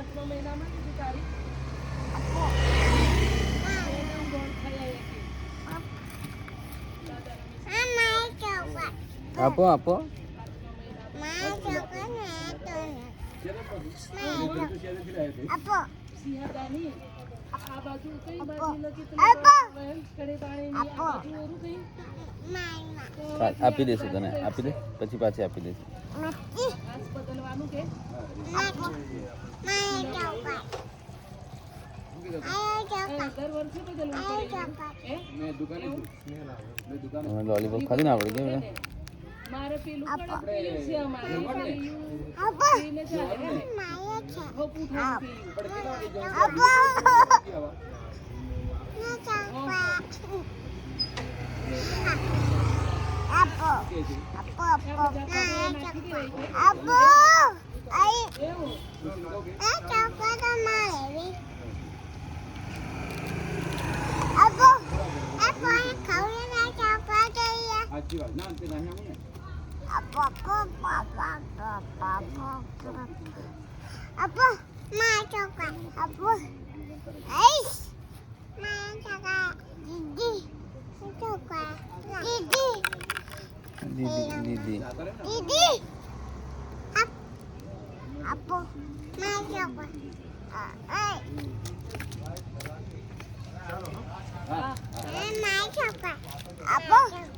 5મા મહિનામાં કીધી તારીખ આપો આપો સિંહદાની આ બાજુ કઈ બાજુ લખી કડે પાણીની આ બાજુ ઓરું કઈ આપી દેશું તને આપી દે પછી પાછી આપી દેશું આસ બદલવાનું કે દર વર્ષે બદલવું પડે અમે લોલીપોપ ખાધી ને આપણે કેમ મારે પેલું કડક પીયું છે અમારે પીને ચાલે હે હો પૂઠા દીદી Apa?